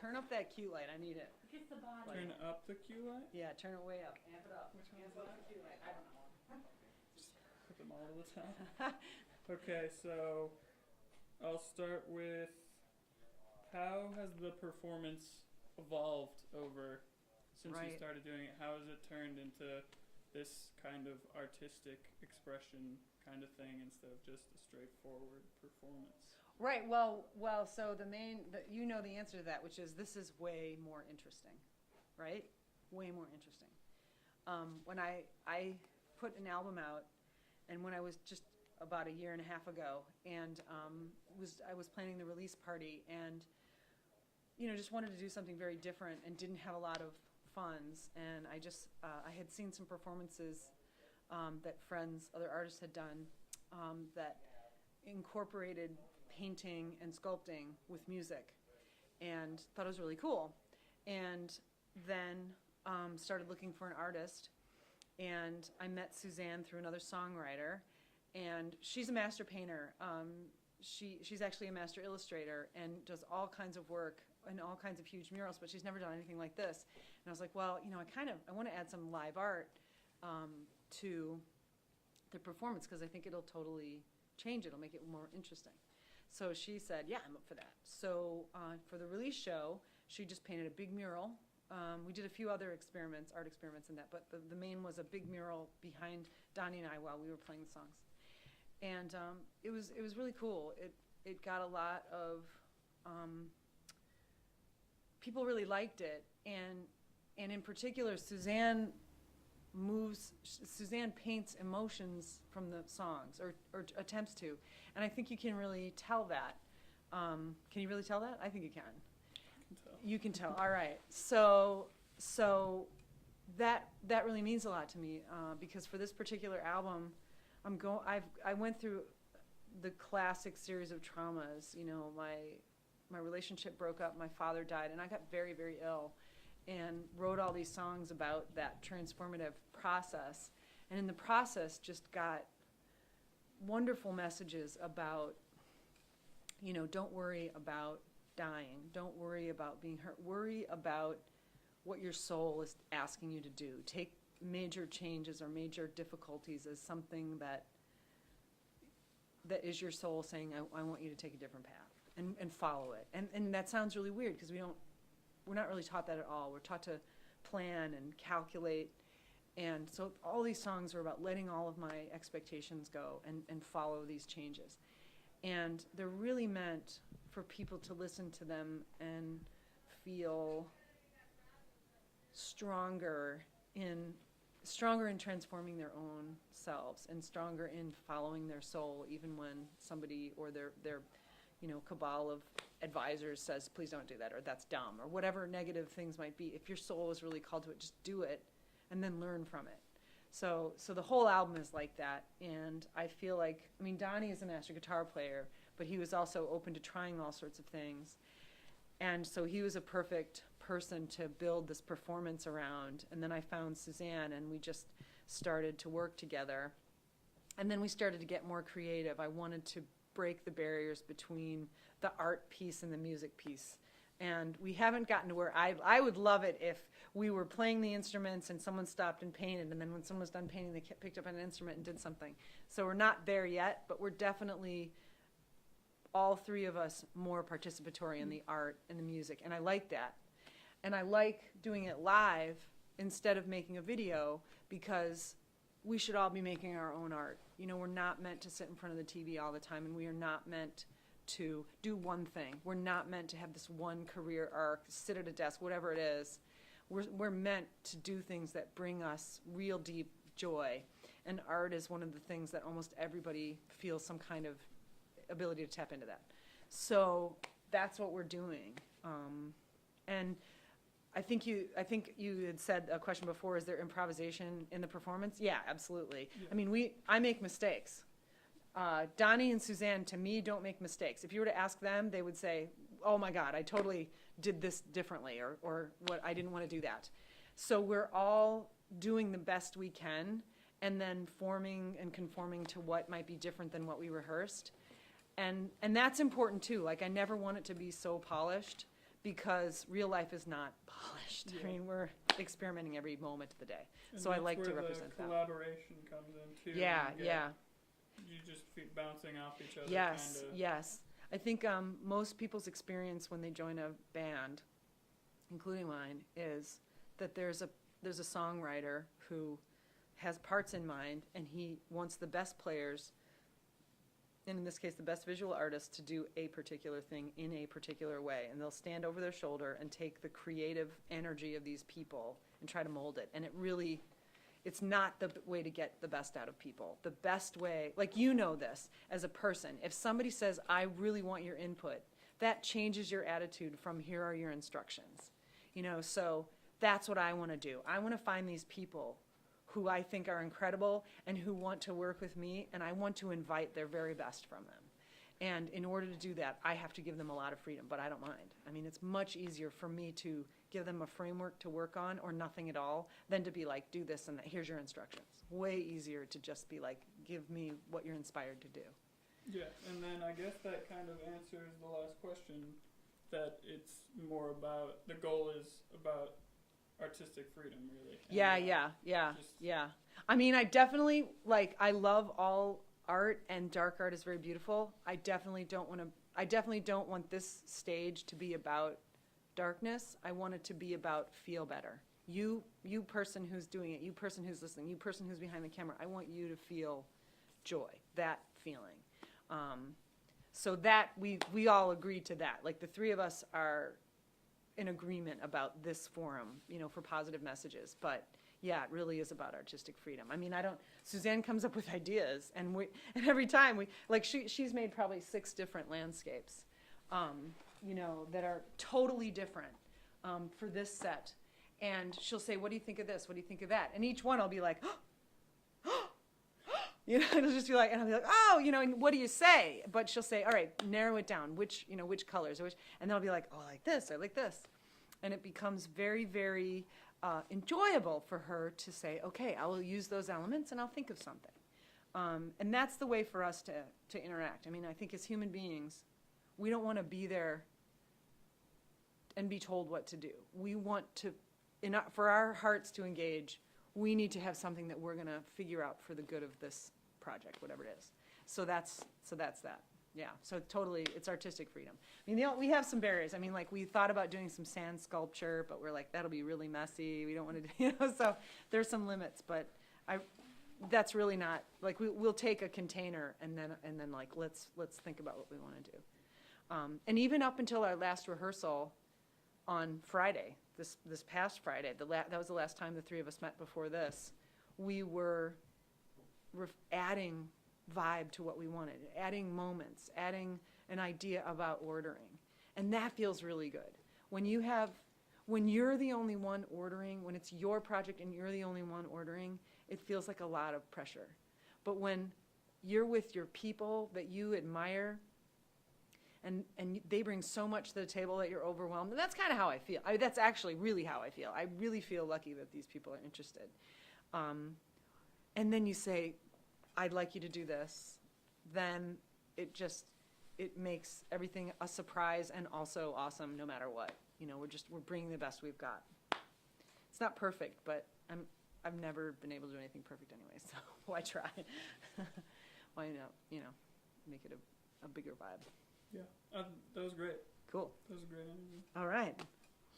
turn up that cue light. I need it. Kiss the body. Turn up the cue light? Yeah, turn it way up. Amp it up. Which one Amp is up that? the cue light. I don't know. Just put them all the time. Okay, so I'll start with how has the performance evolved over since you Right. started doing it? How has it turned into this kind of artistic expression kind of thing instead of just a straightforward performance? Right. Well. So you know the answer to that, which is this is way more interesting, right? Way more interesting. When I put an album out, and when I was just about a year and a half ago, and I was planning the release party, and just wanted to do something very different, and didn't have a lot of funds, and I had seen some performances that other artists had done that incorporated painting and sculpting with music, and thought it was really cool. And then started looking for an artist, and I met Suzanne through another songwriter, and she's a master painter. She's actually a master illustrator and does all kinds of work and all kinds of huge murals, but she's never done anything like this. And I was like, well, I want to add some live art to the performance, because I think it'll totally change it. It'll make it more interesting. So she said, yeah, I'm up for that. So for the release show, she just painted a big mural. We did a few other art experiments in that, but the main was a big mural behind Donnie and I while we were playing the songs. And it was really cool. It got a lot of people really liked it, and in particular, Suzanne paints emotions from the songs, or attempts to, and I think you can really tell that. Can you really tell that? I think you can. You can tell. All right. So that really means a lot to me, because for this particular album, I went through the classic series of traumas. My relationship broke up, my father died, and I got very, very ill, and wrote all these songs about that transformative process. And in the process, just got wonderful messages about, don't worry about dying. Don't worry about being hurt. Worry about what your soul is asking you to do. Take major changes or major difficulties as something that is your soul saying, I want you to take a different path, and follow it. And that sounds really weird, because we're not really taught that at all. We're taught to plan and calculate. And so all these songs are about letting all of my expectations go and follow these changes. And they're really meant for people to listen to them and feel stronger in transforming their own selves, and stronger in following their soul, even when somebody or their cabal of advisors says, please don't do that, or that's dumb, or whatever negative things might be. If your soul is really called to it, just do it, and then learn from it. So the whole album is like that, and I feel like, Donnie is a master guitar player, but he was also open to trying all sorts of things. And so he was a perfect person to build this performance around. And then I found Suzanne, and we just started to work together. And then we started to get more creative. I wanted to break the barriers between the art piece and the music piece. And we haven't gotten to where I would love it if we were playing the instruments and someone stopped and painted, and then when someone was done painting, they picked up an instrument and did something. So we're not there yet, but we're definitely, all three of us, more participatory in the art and the music. And I like that. And I like doing it live instead of making a video, because we should all be making our own art. We're not meant to sit in front of the TV all the time, and we are not meant to do one thing. We're not meant to have this one career arc, sit at a desk, whatever it is. We're meant to do things that bring us real deep joy. And art is one of the things that almost everybody feels some kind of ability to tap into that. So that's what we're doing. And I think you had said a question before, is there improvisation in the performance? Yeah, absolutely. Yeah. I make mistakes. Donnie and Suzanne, to me, don't make mistakes. If you were to ask them, they would say, oh my God, I totally did this differently, or what, I didn't want to do that. So we're all doing the best we can, and then forming and conforming to what might be different than what we rehearsed. And that's important too. Like, I never want it to be so polished, because real life is not polished. Yeah. I mean, we're experimenting every moment of the day. And So I that's like to where represent the that. collaboration comes in too. Yeah, You get- yeah. You just bouncing off each other. Yes, Kinda. yes. I think most people's experience when they join a band, including mine, is that there's a songwriter who has parts in mind, and he wants the best players, and in this case the best visual artists, to do a particular thing in a particular way. And they'll stand over their shoulder and take the creative energy of these people and try to mold it. And it's not the way to get the best out of people. The best way, like, you know this as a person, if somebody says, I really want your input, that changes your attitude from here are your instructions. So that's what I want to do. I want to find these people who I think are incredible and who want to work with me, and I want to invite their very best from them. And in order to do that, I have to give them a lot of freedom, but I don't mind. I mean, it's much easier for me to give them a framework to work on or nothing at all than to be like, do this and that, here's your instructions. Way easier to just be like, give me what you're inspired to do. Yeah, and then I guess that kind of answers the last question, that it's more about, the goal is about artistic freedom, really. Yeah. I mean, I definitely, I love all art, and dark art is very beautiful. I definitely don't want this stage to be about darkness. I want it to be about feel better. You person who's doing it, you person who's listening, you person who's behind the camera, I want you to feel joy, that feeling. So that we all agreed to that. Like, the three of us are in agreement about this forum, for positive messages. But yeah, it really is about artistic freedom. I mean, Suzanne comes up with ideas, and every time she's made probably 6 different landscapes, that are totally different for this set. And she'll say, what do you think of this? What do you think of that? And each one I'll be like, it'll just be like, and I'll be like, oh, and what do you say? But she'll say, all right, narrow it down. Which colors? And then I'll be like, oh, I like this. I like this. And it becomes very, very enjoyable for her to say, okay, I will use those elements and I'll think of something. And that's the way for us to interact. I mean, I think as human beings, we don't want to be there and be told what to do. We want to, for our hearts to engage, we need to have something that we're going to figure out for the good of this project, whatever it is. So that's that. Yeah, so totally, it's artistic freedom. I mean, we have some barriers. I mean, we thought about doing some sand sculpture, but we're like, that'll be really messy. We don't want to do, so there's some limits. But that's really not, we'll take a container and then let's think about what we want to do. And even up until our last rehearsal on Friday, this past Friday, that was the last time the three of us met before this, we were adding vibe to what we wanted, adding moments, adding an idea about ordering. And that feels really good. When you're the only one ordering, when it's your project and you're the only one ordering, it feels like a lot of pressure. But when you're with your people that you admire, and they bring so much to the table that you're overwhelmed, and that's kind of how I feel. That's actually really how I feel. I really feel lucky that these people are interested. And then you say, I'd like you to do this, then it makes everything a surprise and also awesome no matter what. We're bringing the best we've got. It's not perfect, but I've never been able to do anything perfect anyway, so why try? Why not, make it a bigger vibe. Yeah, that was great. Cool. That was a great interview. All right.